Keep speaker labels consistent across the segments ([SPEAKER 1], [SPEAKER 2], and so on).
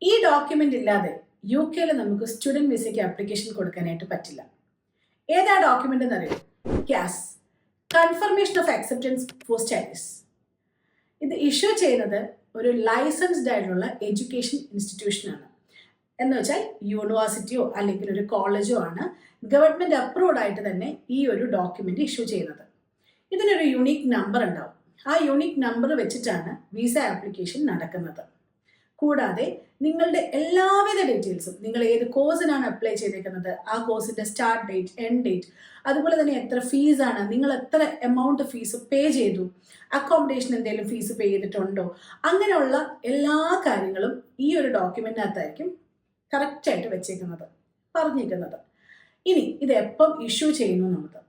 [SPEAKER 1] ഈ ഡോക്യുമെന്റ് ഇല്ലാതെ യു കെയിൽ നമുക്ക് സ്റ്റുഡൻറ് വിസയ്ക്ക് ആപ്ലിക്കേഷൻ കൊടുക്കാനായിട്ട് പറ്റില്ല. ഏതാ ഡോക്യുമെന്റ് എന്നറിയോ? CAS, confirmation of acceptance for studies. ഇത് ഇഷ്യൂ ചെയ്യുന്നത് ഒരു ലൈസൻസ്ഡ് ആയിട്ടുള്ള എഡ്യൂക്കേഷൻ ഇൻസ്റ്റിറ്റ്യൂഷനാണ്. എന്ന് വെച്ചാൽ യൂണിവേഴ്സിറ്റിയോ അല്ലെങ്കിൽ ഒരു കോളേജോ ആണ് ഗവൺമെന്റ് അപ്രൂവ്ഡ് ആയിട്ട് തന്നെ ഈ ഒരു ഡോക്യുമെന്റ് ഇഷ്യൂ ചെയ്യുന്നത്. ഇതിനൊരു യുണീക്ക് നമ്പർ ഉണ്ടാവും. ആ യുണീക്ക് നമ്പർ വെച്ചിട്ടാണ് വിസ ആപ്ലിക്കേഷൻ നടക്കുന്നത്. കൂടാതെ നിങ്ങളുടെ എല്ലാവിധ ഡീറ്റെയിൽസും, നിങ്ങൾ ഏത് കോഴ്സിനാണ് അപ്ലൈ ചെയ്തേക്കുന്നത്, ആ കോഴ്സിന്റെ സ്റ്റാർട്ട് ഡേറ്റ്, എൻഡ് ഡേറ്റ്, അതുപോലെ തന്നെ എത്ര ഫീസാണ്, നിങ്ങൾ എത്ര എമൗണ്ട് ഫീസ് പേ ചെയ്തു, അക്കോമഡേഷൻ എന്തെങ്കിലും ഫീസ് പേ ചെയ്തിട്ടുണ്ടോ, അങ്ങനെയുള്ള എല്ലാ കാര്യങ്ങളും ഈ ഒരു ഡോക്യുമെന്റിനകത്തായിരിക്കും കറക്റ്റായിട്ട് വെച്ചേക്കുന്നത്, പറഞ്ഞിരിക്കുന്നത്. ഇനി ഇത് എപ്പം ഇഷ്യൂ ചെയ്യുന്നു എന്നുള്ളത്,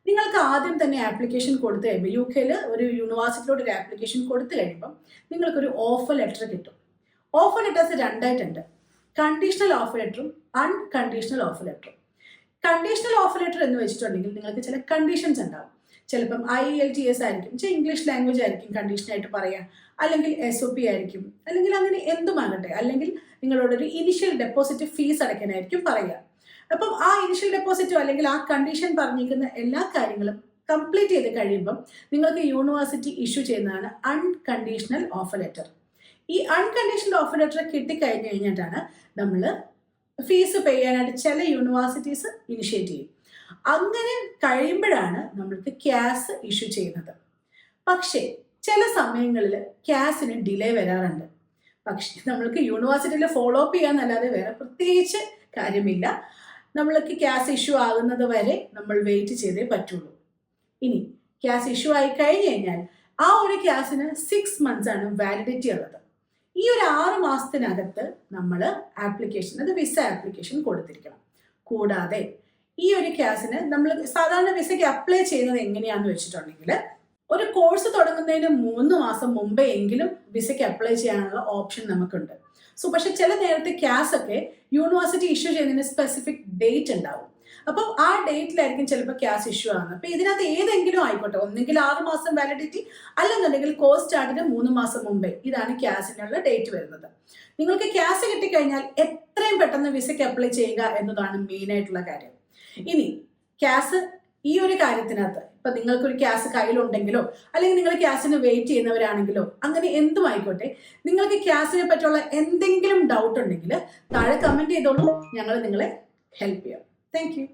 [SPEAKER 1] നിങ്ങൾക്ക് ആദ്യം തന്നെ ആപ്ലിക്കേഷൻ കൊടുത്തു കഴിയുമ്പോൾ, യു കെയിൽ ഒരു യൂണിവേഴ്സിറ്റിയിലോട്ട് ഒരു ആപ്ലിക്കേഷൻ കൊടുത്തു കഴിയുമ്പോൾ നിങ്ങൾക്കൊരു ഓഫർ ലെറ്റർ കിട്ടും. ഓഫർ ലെറ്റേഴ്സ് രണ്ടായിട്ടുണ്ട്: കണ്ടീഷണൽ ഓഫർ ലെറ്ററും അൺകണ്ടീഷണൽ ഓഫർ ലെറ്ററും. കണ്ടീഷണൽ ഓഫർ ലെറ്റർ എന്ന് വെച്ചിട്ടുണ്ടെങ്കിൽ നിങ്ങൾക്ക് ചില കണ്ടീഷൻസ് ഉണ്ടാവും. ചിലപ്പം IELTS ആയിരിക്കും, ഇംഗ്ലീഷ് ലാംഗ്വേജ് ആയിരിക്കും കണ്ടീഷനായിട്ട് പറയാം, അല്ലെങ്കിൽ SOP ആയിരിക്കും, അല്ലെങ്കിൽ അങ്ങനെ എന്തുമാകട്ടെ, അല്ലെങ്കിൽ നിങ്ങളോടൊരു ഇനിഷ്യൽ ഡെപ്പോസിറ്റ് ഫീസ് അടയ്ക്കാനായിരിക്കും പറയുക. അപ്പം ആ ഇനിഷ്യൽ ഡെപ്പോസിറ്റോ അല്ലെങ്കിൽ ആ കണ്ടീഷൻ പറഞ്ഞിരിക്കുന്ന എല്ലാ കാര്യങ്ങളും കംപ്ലീറ്റ് ചെയ്ത് കഴിയുമ്പം നിങ്ങൾക്ക് യൂണിവേഴ്സിറ്റി ഇഷ്യൂ ചെയ്യുന്നതാണ് അൺകണ്ടീഷണൽ ഓഫർ ലെറ്റർ. ഈ അൺകണ്ടീഷണൽ ഓഫർ ലെറ്റർ കിട്ടിക്കഴിഞ്ഞ് കഴിഞ്ഞിട്ടാണ് നമ്മൾ ഫീസ് പേ ചെയ്യാനായിട്ട് ചില യൂണിവേഴ്സിറ്റീസ് ഇനിഷ്യേറ്റ് ചെയ്യും. അങ്ങനെ കഴിയുമ്പോഴാണ് നമ്മൾക്ക് ക്യാസ് ഇഷ്യൂ ചെയ്യുന്നത്. പക്ഷേ ചില സമയങ്ങളിൽ ക്യാസിന് ഡിലേ വരാറുണ്ട്. പക്ഷേ നമ്മൾക്ക് യൂണിവേഴ്സിറ്റിയിൽ ഫോളോ അപ്പ് ചെയ്യാന്നല്ലാതെ വേറെ പ്രത്യേകിച്ച് കാര്യമില്ല. നമ്മൾക്ക് ക്യാസ് ഇഷ്യൂ ആകുന്നത് വരെ നമ്മൾ വെയിറ്റ് ചെയ്തേ പറ്റുള്ളൂ. ഇനി ക്യാസ് ഇഷ്യൂ ആയി കഴിഞ്ഞ് കഴിഞ്ഞാൽ ആ ഒരു ക്യാസിന് 6 months ആണ് വാലിഡിറ്റി ഉള്ളത്. ഈ ഒരു 6 മാസത്തിനകത്ത് നമ്മൾ ആപ്ലിക്കേഷൻ, അത് വിസ ആപ്ലിക്കേഷൻ കൊടുത്തിരിക്കണം. കൂടാതെ ഈ ഒരു ക്യാസിന് നമ്മൾ സാധാരണ വിസയ്ക്ക് അപ്ലൈ ചെയ്യുന്നത് എങ്ങനെയാണെന്ന് വെച്ചിട്ടുണ്ടെങ്കിൽ, ഒരു കോഴ്സ് തുടങ്ങുന്നതിന് 3 മാസം മുമ്പേ എങ്കിലും വിസയ്ക്ക് അപ്ലൈ ചെയ്യാനുള്ള ഓപ്ഷൻ നമുക്കുണ്ട്. പക്ഷെ ചില നേരത്തെ ക്യാസ് ഒക്കെ യൂണിവേഴ്സിറ്റി ഇഷ്യൂ ചെയ്യുന്നതിന് സ്പെസിഫിക് ഡേറ്റ് ഉണ്ടാവും. അപ്പം ആ ഡേറ്റിലായിരിക്കും ചിലപ്പോൾ ക്യാസ് ഇഷ്യൂ ആകുന്നത്. അപ്പം ഇതിനകത്ത് ഏതെങ്കിലും ആയിക്കോട്ടെ, ഒന്നെങ്കിൽ 6 മാസം വാലിഡിറ്റി, അല്ലെന്നുണ്ടെങ്കിൽ കോഴ്സ് സ്റ്റാർട്ടിന് 3 മാസം മുമ്പേ, ഇതാണ് ക്യാസിനുള്ള ഡേറ്റ് വരുന്നത്. നിങ്ങൾക്ക് ക്യാസ് കിട്ടിക്കഴിഞ്ഞാൽ എത്രയും പെട്ടെന്ന് വിസയ്ക്ക് അപ്ലൈ ചെയ്യുക എന്നതാണ് മെയിൻ ആയിട്ടുള്ള കാര്യം. ഇനി ക്യാസ് ഈ ഒരു കാര്യത്തിനകത്ത് ഇപ്പം നിങ്ങൾക്കൊരു ക്യാസ് കയ്യിലുണ്ടെങ്കിലോ, അല്ലെങ്കിൽ നിങ്ങൾ ക്യാസിന് വെയിറ്റ് ചെയ്യുന്നവരാണെങ്കിലോ, അങ്ങനെ എന്തുമായിക്കോട്ടെ, നിങ്ങൾക്ക് ക്യാസിനെ പറ്റിയുള്ള എന്തെങ്കിലും ഡൗട്ട് ഉണ്ടെങ്കിൽ താഴെ കമൻറ്റ് ചെയ്തോളൂ, ഞങ്ങൾ നിങ്ങളെ ഹെൽപ്പ് ചെയ്യാം. Thank you.